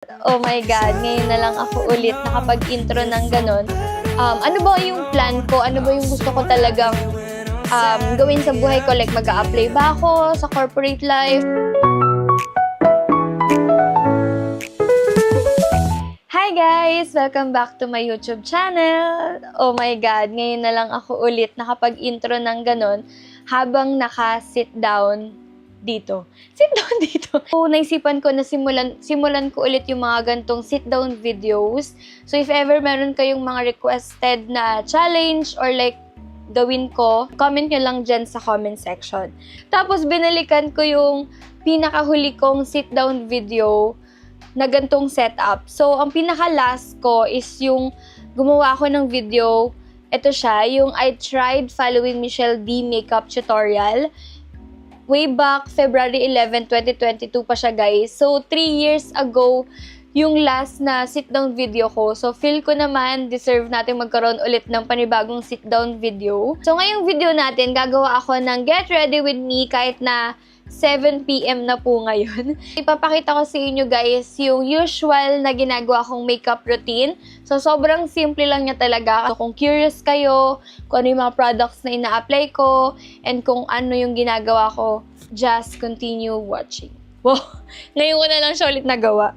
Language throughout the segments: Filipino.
Oh my God, ngayon na lang ako ulit nakapag-intro ng ganon. Ano ba yung plan ko? Ano ba yung gusto ko talagang gawin sa buhay ko? Like, mag-a-apply ba ako sa corporate life? Hi guys! Welcome back to my YouTube channel! Oh my God, ngayon na lang ako ulit nakapag-intro ng ganon habang naka-sit down dito. Sit down dito. So, naisipan ko na simulan ko ulit yung mga gantong sit-down videos. So, if ever meron kayong mga requested na challenge or like gawin ko, comment nyo lang dyan sa comment section. Tapos, binalikan ko yung pinakahuli kong sit-down video na gantong setup. So, ang pinaka-last ko is yung gumawa ko ng video. Ito siya, yung I tried following Michelle D makeup tutorial. Way back February 11, 2022 pa siya, guys. So, 3 years ago, yung last na sit-down video ko. So, feel ko naman, deserve natin magkaroon ulit ng panibagong sit-down video. So, ngayong video natin, gagawa ako ng Get Ready With Me kahit na 7 PM na po ngayon. Ipapakita ko sa inyo, guys, yung usual na ginagawa kong makeup routine. So, sobrang simple lang niya talaga. So, kung curious kayo, kung ano yung mga products na ina-apply ko, and kung ano yung ginagawa ko, just continue watching. Wow! Ngayon ko na lang siya ulit nagawa.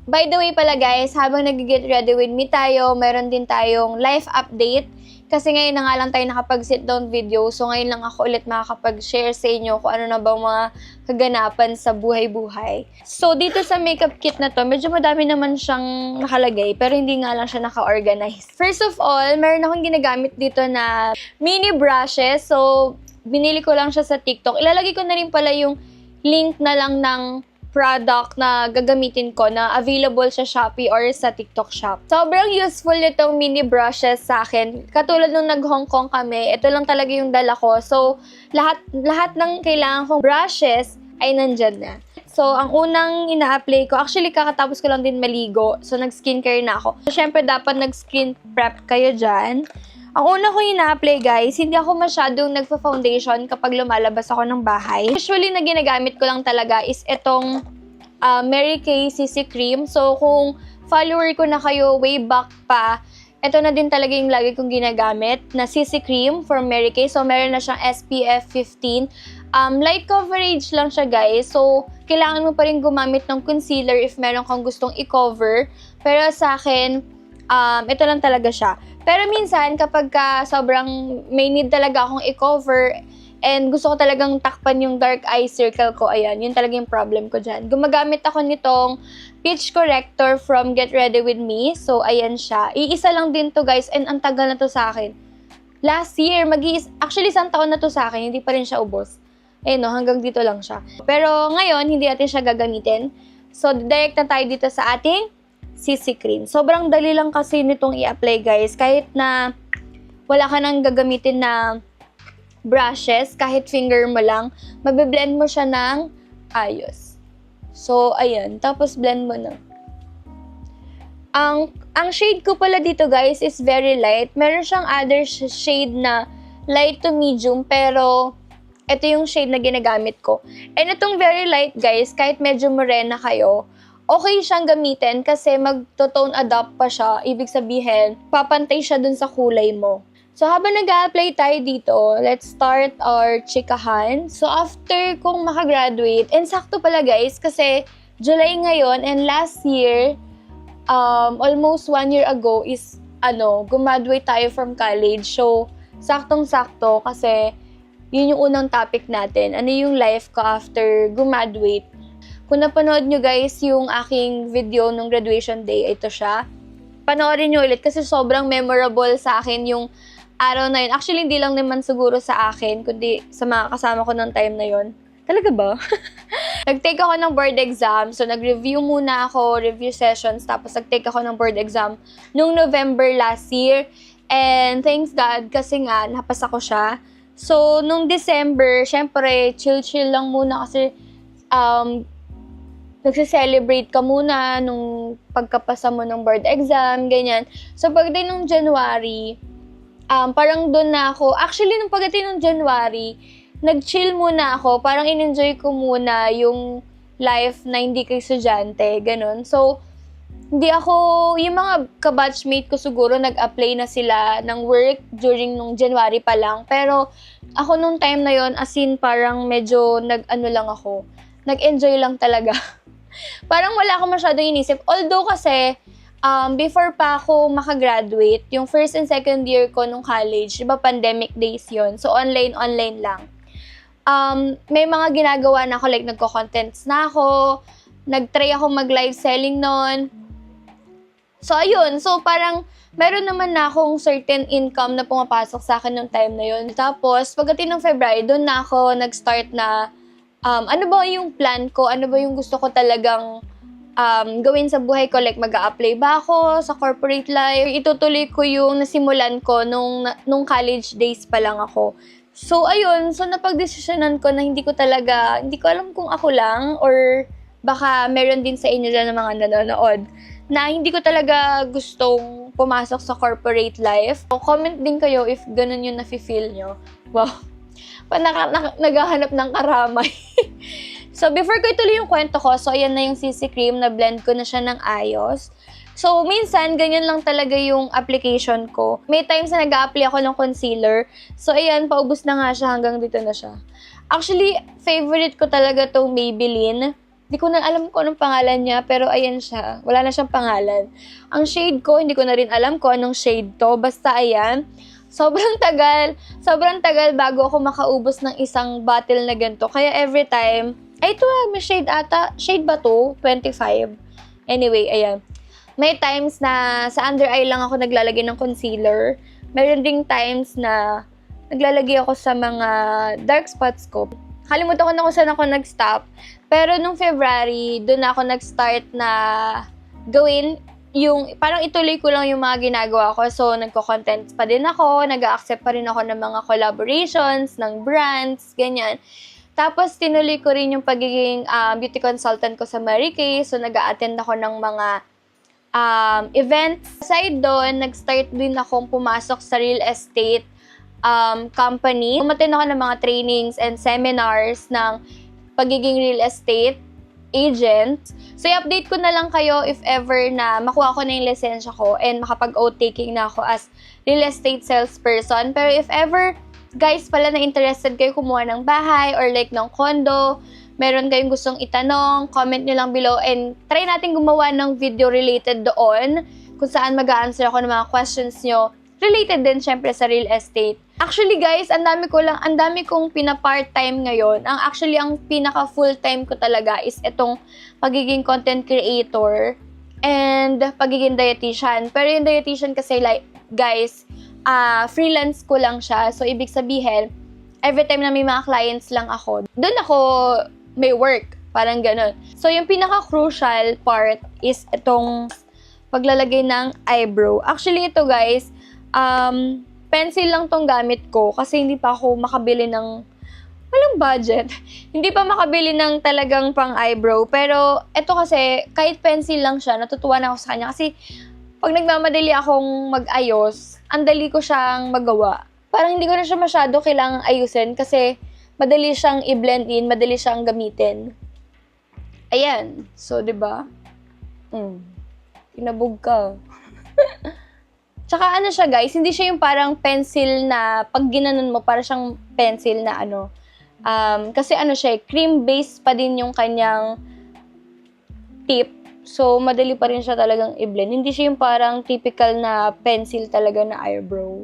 By the way pala, guys, habang nag-get ready with me tayo, meron din tayong life update. Kasi ngayon na nga lang tayo nakapag-sit down video. So, ngayon lang ako ulit makakapag-share sa inyo kung ano na ba mga kaganapan sa buhay-buhay. So, dito sa makeup kit na to, medyo madami naman siyang nakalagay. Pero hindi nga lang siya naka-organize. First of all, meron akong ginagamit dito na mini brushes. So, binili ko lang siya sa TikTok. Ilalagay ko na rin pala yung link na lang ng product na gagamitin ko na available sa Shopee or sa TikTok shop. Sobrang useful itong mini brushes sa akin. Katulad nung nag-Hong Kong kami, ito lang talaga yung dala ko. So, lahat ng kailangan kong brushes ay nandyan na. So, ang unang ina-apply ko, actually kakatapos ko lang din maligo. So, nag-skincare na ako. So, syempre dapat nag-skin prep kayo dyan. Ang una ko ina-apply, guys, hindi ako masyadong nagpa-foundation kapag lumalabas ako ng bahay. Usually, na ginagamit ko lang talaga is itong Mary Kay CC Cream. So, kung follower ko na kayo way back pa, ito na din talaga yung lagi kong ginagamit na CC Cream for Mary Kay. So, meron na siyang SPF 15. Light coverage lang siya, guys. So, kailangan mo pa rin gumamit ng concealer if meron kang gustong i-cover. Pero sa akin, ito lang talaga siya. Pero minsan, kapag sobrang may need talaga akong i-cover and gusto ko talagang takpan yung dark eye circle ko, ayan, yun talaga yung problem ko dyan. Gumagamit ako nitong Peach Corrector from Get Ready With Me. So, ayan siya. Iisa lang din to, guys, and ang tagal na to sa akin. Last year, actually, isang taon na to sa akin, hindi pa rin siya ubos. Ayun, no, hanggang dito lang siya. Pero ngayon, hindi natin siya gagamitin. So, direct na tayo dito sa ating CC Cream. Sobrang dali lang kasi nitong i-apply, guys. Kahit na wala ka nang gagamitin na brushes, kahit finger mo lang, mabiblend mo siya ng ayos. So, ayan. Tapos, blend mo na. Ang shade ko pala dito, guys, is very light. Meron siyang other shade na light to medium, pero ito yung shade na ginagamit ko. And itong very light, guys, kahit medyo morena kayo, okay siyang gamitin kasi mag-tone adapt pa siya. Ibig sabihin, papantay siya dun sa kulay mo. So, habang nag-a-apply tayo dito, let's start our chikahan. So, after kong makagraduate, and sakto pala, guys, kasi July ngayon, and last year, almost 1 year ago is, gumaduate tayo from college. So, saktong-sakto kasi yun yung unang topic natin. Ano yung life ko after gumaduate? Kung napanood nyo, guys, yung aking video nung graduation day, ito siya. Panoorin nyo ulit kasi sobrang memorable sa akin yung araw na yun. Actually, hindi lang naman siguro sa akin, kundi sa mga kasama ko ng time na yun. Talaga ba? Nag-take ako ng board exam. So, nag-review muna ako, review sessions. Tapos, nag-take ako ng board exam nung November last year. And thanks God, kasi nga, napasa ko siya. So, nung December, syempre, chill-chill lang muna kasi nagse-celebrate ka muna nung pagkapasa mo ng board exam, ganyan. So, pagdating nung January, parang doon na ako, actually, nung pagdating nung January, nag-chill muna ako, parang in-enjoy ko muna yung life na hindi kay estudyante, ganun. So, hindi ako, yung mga kabatchmate ko siguro nag-apply na sila ng work during nung January pa lang. Pero ako nung time na yon, as in parang medyo nag-enjoy lang talaga. Parang wala akong masyadong inisip. Although kasi, before pa ako makagraduate, yung first and second year ko nung college, diba pandemic days yon. So online lang. May mga ginagawa na ako, like nagko-contents na ako, nag-try ako mag-live selling nun. So, ayun. So, parang meron naman na akong certain income na pumapasok sa akin nung time na yun. Tapos, pagdating ng February, doon na ako nag-start na, ano ba yung plan ko? Ano ba yung gusto ko talagang gawin sa buhay ko? Like, mag-a-apply ba ako sa corporate life? Itutuloy ko yung nasimulan ko nung college days pa lang ako. So, ayun. So, napag-desisyonan ko na hindi ko alam kung ako lang or baka meron din sa inyo dyan ng mga nanonood na hindi ko talaga gustong pumasok sa corporate life. So, comment din kayo if ganun yung nafe-feel nyo. Wow. Naghahanap ng karamay. So, before ko ituloy yung kwento ko, so, ayan na yung CC cream, na-blend ko na siya ng ayos. So, minsan, ganyan lang talaga yung application ko. May times na nag-a-apply ako ng concealer. So, ayan, paubos na nga siya, hanggang dito na siya. Actually, favorite ko talaga tong Maybelline. Hindi ko na alam kung anong pangalan niya, pero ayan siya. Wala na siyang pangalan. Ang shade ko, hindi ko na rin alam kung anong shade to. Basta ayan. Sobrang tagal bago ako makaubos ng isang bottle na ganito. Kaya every time, ay ito may shade ata. Shade ba to? 25. Anyway, ayan. May times na sa under eye lang ako naglalagay ng concealer. Meron ding times na naglalagay ako sa mga dark spots ko. Kalimutan ko na kung saan ako nag-stop. Pero nung February, doon ako nag-start na gawin yung, parang ituloy ko lang yung mga ginagawa ko. So, nagko-content pa din ako, nag-a-accept pa rin ako ng mga collaborations, ng brands, ganyan. Tapos, tinuloy ko rin yung pagiging beauty consultant ko sa Mary Kay. So, nag-a-attend ako ng mga events. Aside doon, nag-start din akong pumasok sa real estate company. Umattend ako ng mga trainings and seminars ng pagiging real estate agent. So, i-update ko na lang kayo if ever na makuha ko na yung lisensya ko and makapag-oath-taking na ako as real estate salesperson. Pero if ever, guys, pala na interested kayo kumuha ng bahay or like ng condo, meron kayong gustong itanong, comment nyo lang below and try natin gumawa ng video related doon kung saan mag-a-answer ako ng mga questions nyo related din syempre sa real estate. Actually guys, ang dami kong pina-part-time ngayon. Ang pinaka full-time ko talaga is itong pagiging content creator and pagiging dietitian. Pero yung dietitian kasi like, guys, freelance ko lang siya. So ibig sabihin, every time na may mga clients lang ako, doon ako may work. Parang ganun. So yung pinaka-crucial part is itong paglalagay ng eyebrow. Actually ito guys, pencil lang tong gamit ko kasi hindi pa ako makabili ng walang budget. Hindi pa makabili ng talagang pang eyebrow. Pero ito kasi kahit pencil lang siya, natutuwa na ako sa kanya kasi pag nagmamadali akong mag-ayos, ang dali ko siyang magawa. Parang hindi ko na siya masyado kailangang ayusin kasi madali siyang i-blend in, madali siyang gamitin. Ayan. So, 'di ba? Kinabog ka. Tsaka ano siya guys, hindi siya yung parang pencil na pag ginanon mo, para siyang pencil na ano. Kasi ano siya, cream base pa din yung kanyang tip. So, madali pa rin siya talagang i-blend. Hindi siya yung parang typical na pencil talaga na eyebrow.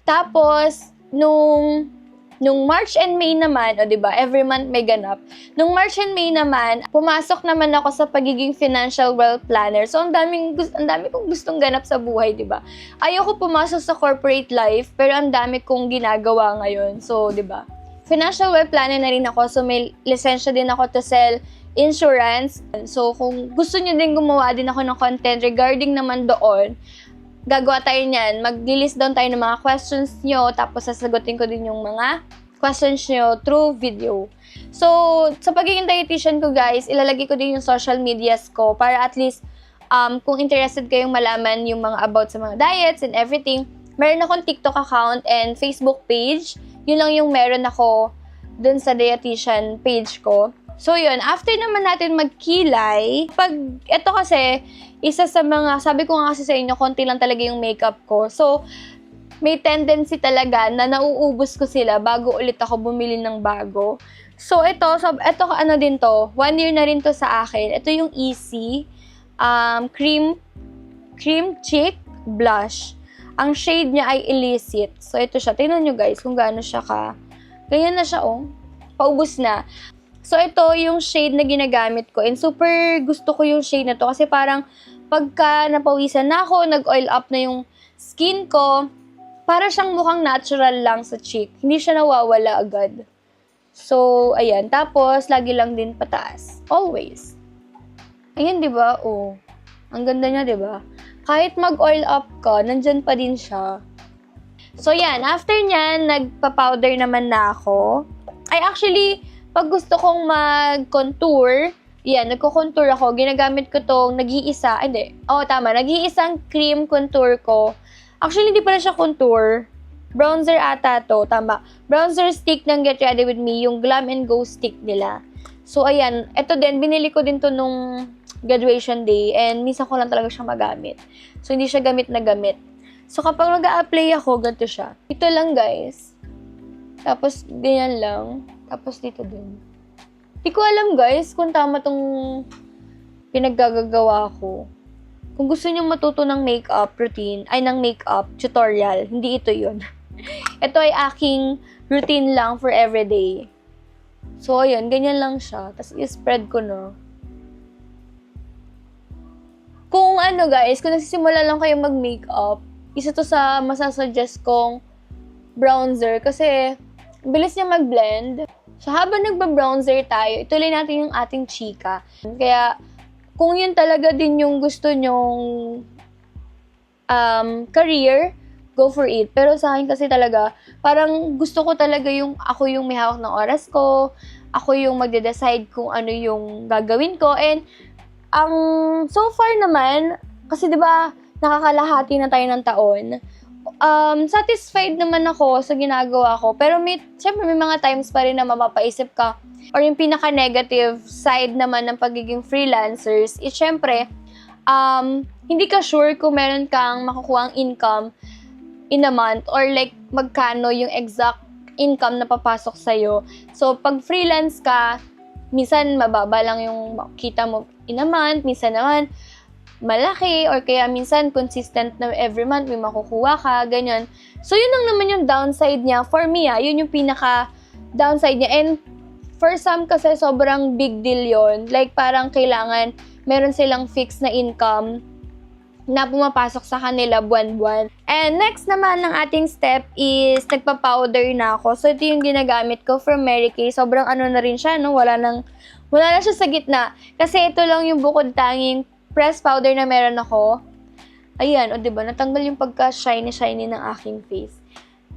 Tapos, nung March and May naman, o diba, every month may ganap. Nung March and May naman, pumasok naman ako sa pagiging financial wealth planner. So, ang dami kong gustong ganap sa buhay, diba? Ayoko pumasok sa corporate life, pero ang dami kong ginagawa ngayon. So, diba? Financial wealth planner na rin ako. So, may lisensya din ako to sell insurance. So, kung gusto nyo din gumawa din ako ng content regarding naman doon, gagawa tayo niyan. Mag-list down tayo ng mga questions nyo, tapos sasagutin ko din yung mga questions nyo through video. So, sa pagiging dietitian ko guys, ilalagay ko din yung social medias ko para at least kung interested kayong malaman yung mga about sa mga diets and everything, meron akong TikTok account and Facebook page. Yun lang yung meron ako dun sa dietitian page ko. So, yun. After naman natin magkilay, ito kasi, isa sa mga, sabi ko nga kasi sa inyo, konti lang talaga yung makeup ko. So, may tendency talaga na nauubos ko sila bago ulit ako bumili ng bago. So, ito ano din to, 1 year na rin to sa akin. Ito yung Easy Cream Cheek Blush. Ang shade niya ay Illicit. So, ito siya. Tingnan nyo guys kung gaano siya ganyan na siya, oh. Paubos na. So, ito yung shade na ginagamit ko. And super gusto ko yung shade na to kasi parang pagka napawisan na ako, nag-oil up na yung skin ko, para siyang mukhang natural lang sa cheek. Hindi siya nawawala agad. So, ayan. Tapos, lagi lang din pataas. Always. Ayan, di ba? Oh. Ang ganda niya, di ba? Kahit mag-oil up ka, nandyan pa din siya. So, yan. After nyan, nagpa-powder naman na ako. Ay, actually, pag gusto kong mag-contour, yan, nagko-contour ako. Ginagamit ko tong nag-iisa. Hindi. Oh, tama. Nag-iisang cream contour ko. Actually, hindi pala siya contour. Bronzer ata to, tama. Bronzer stick ng Get Ready With Me, yung Glam and Go stick nila. So, ayan. Ito din, binili ko din to nung graduation day and minsan ko lang talaga siyang magamit. So, hindi siya gamit na gamit. So, kapag mag-a-apply ako, ganito siya. Ito lang, guys. Tapos, ganyan lang. Tapos, dito din. Hindi ko alam, guys, kung tama tong pinaggagawa ko. Kung gusto niyo matuto ng makeup routine, ay ng makeup tutorial, hindi ito yun. Ito ay aking routine lang for everyday. So, ayun, ganyan lang siya. Tapos, i-spread ko na. Kung ano guys, kung nagsisimula lang kayo mag-makeup, isa to sa masasuggest kong bronzer kasi bilis niya mag-blend. So, habang nagba-bronzer tayo, ituloy natin yung ating chika. Kaya, kung yun talaga din yung gusto nyong career, go for it. Pero sa akin kasi talaga, parang gusto ko talaga yung ako yung may hawak ng oras ko, ako yung magde-decide kung ano yung gagawin ko. And so far naman, kasi 'di ba nakakalahati na tayo ng taon, satisfied naman ako sa ginagawa ko. Pero syempre may mga times pa rin na mapapaisip ka, or yung pinaka-negative side naman ng pagiging freelancers is syempre, hindi ka sure kung meron kang makukuhang income in a month or like magkano yung exact income na papasok sa'yo. So, pag freelance ka, minsan mababa lang yung kita mo in a month, minsan naman malaki, or kaya minsan consistent na every month may makukuha ka, ganyan. So, yun lang naman yung downside niya. For me, yun yung pinaka-downside niya. And for some kasi sobrang big deal yon. Like, parang kailangan meron silang fixed na income na pumapasok sa kanila buwan-buwan. And next naman ng ating step is nagpa-powder na ako. So, ito yung ginagamit ko from Mary Kay. Sobrang ano na rin siya, no? Wala na siya sa gitna. Kasi ito lang yung bukod tanging pressed powder na meron ako. Ayan, o diba? Natanggal yung pagka-shiny-shiny ng aking face.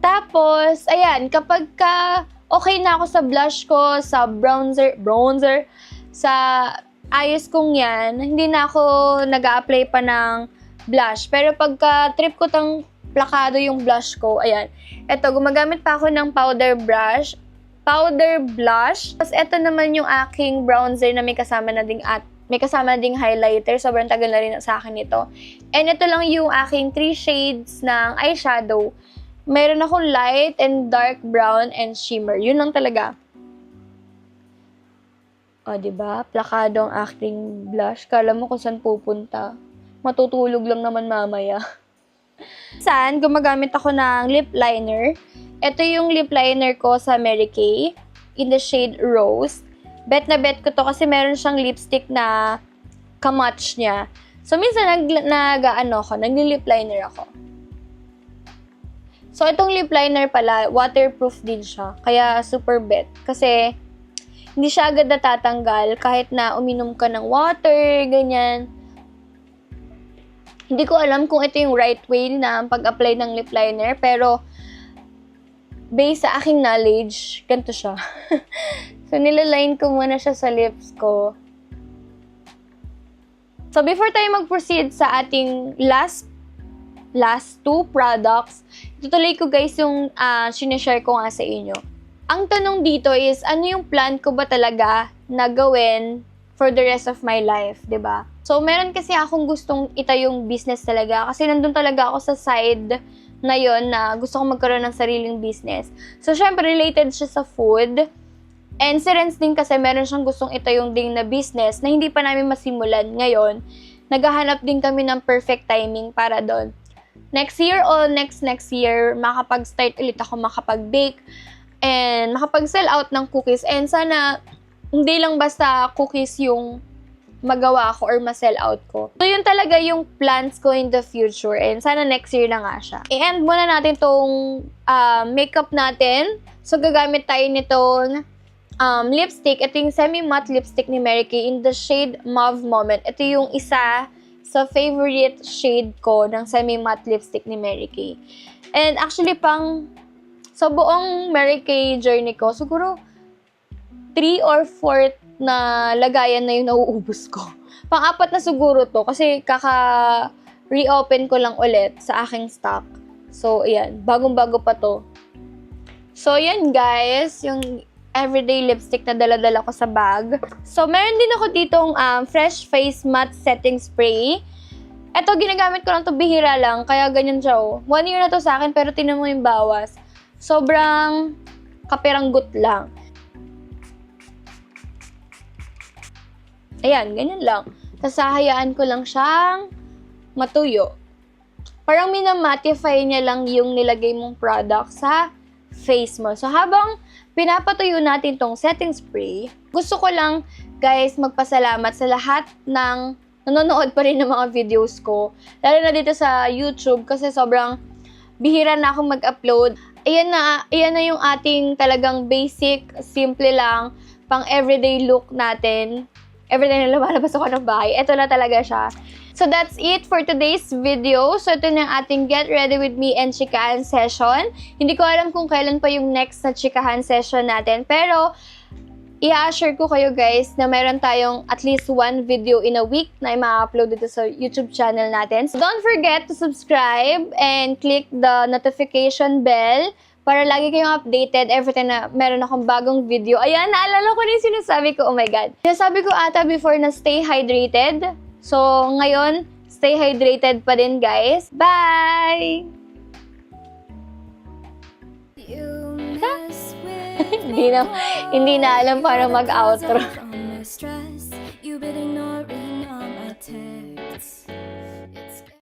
Tapos, ayan, kapag okay na ako sa blush ko, sa bronzer, sa ayos kong yan, hindi na ako nag-a-apply pa ng blush. Pero pagka trip ko tang plakado yung blush ko, ayan. Eto, gumagamit pa ako ng powder blush. Tapos, eto naman yung aking bronzer na may kasama na ding highlighter. Sobrang tagal na rin sa akin ito. And ito lang yung aking 3 shades ng eyeshadow. Meron akong light and dark brown and shimmer. Yun lang talaga. O, diba? Plakado ang aking blush. Kala mo kung saan pupunta. Matutulog lang naman mamaya. Saan, gumagamit ako ng lip liner. Ito yung lip liner ko sa Mary Kay in the shade Rose. Bet na bet ko to kasi meron siyang lipstick na kamatch niya. So, minsan nagli-lip liner ako. So, itong lip liner pala, waterproof din siya. Kaya, super bet. Kasi, hindi siya agad natatanggal kahit na uminom ka ng water, ganyan. Hindi ko alam kung ito yung right way na pag-apply ng lip liner, pero based sa aking knowledge, ganito siya. So, nilaline ko muna siya sa lips ko. So, before tayo mag-proceed sa ating last 2 products, itutuloy ko guys yung sinishare ko nga sa inyo. Ang tanong dito is, ano yung plan ko ba talaga na gawin for the rest of my life, 'di ba? So, meron kasi akong gustong itayong business talaga kasi nandun talaga ako sa side na yon na gusto ko magkaroon ng sariling business. So, syempre, related siya sa food. And si Renz din kasi meron siyang gustong itayong ding na business na hindi pa namin masimulan ngayon. Naghahanap din kami ng perfect timing para doon. Next year o next year, makapag-start ulit ako makapag-bake and makapag-sell out ng cookies. And sana, hindi lang basta cookies yung magawa ko or ma-sell out ko. So, yun talaga yung plans ko in the future. And sana next year na nga siya. I-end muna natin tong makeup natin. So, gagamit tayo nitong lipstick. Ito yung semi-matte lipstick ni Mary Kay in the shade Mauve Moment. Ito yung isa sa favorite shade ko ng semi-matte lipstick ni Mary Kay. And actually, sa buong Mary Kay journey ko, siguro 3 or 4 na lagayan na yung nauubos ko. Pang-apat na siguro to kasi reopen ko lang ulit sa aking stock. So, ayan. Bagong-bago pa to. So, ayan guys. Yung everyday lipstick na dala-dala ko sa bag. So, meron din ako ditong Fresh Face Matte Setting Spray. Ito, ginagamit ko lang to bihira lang. Kaya ganyan siya, oh. 1 year na to sa akin, pero tinan mo yung bawas. Sobrang kapiranggut lang. Ayan, ganyan lang. Tapos, hahayaan ko lang siyang matuyo. Parang minamattify niya lang yung nilagay mong product sa face mo. So, habang pinapatuyo natin tong setting spray, gusto ko lang, guys, magpasalamat sa lahat ng nanonood pa rin ng mga videos ko. Lalo na dito sa YouTube kasi sobrang bihira na akong mag-upload. Ayan na yung ating talagang basic, simple lang, pang everyday look natin. Everyday na lumalabas ako ng bahay, ito na talaga siya. So that's it for today's video. So ito na yung ating Get Ready With Me and Chikahan session. Hindi ko alam kung kailan pa yung next na chikahan session natin. Pero i-assure ko kayo guys na meron tayong at least 1 video in a week na i-upload dito sa YouTube channel natin. So don't forget to subscribe and click the notification bell para lagi kayong updated every time na meron akong bagong video. Ayan, naalala ko rin sinasabi ko, oh my God. Sinasabi ko ata before na stay hydrated. So, ngayon, stay hydrated pa din, guys. Bye! Hindi na alam para mag-outro.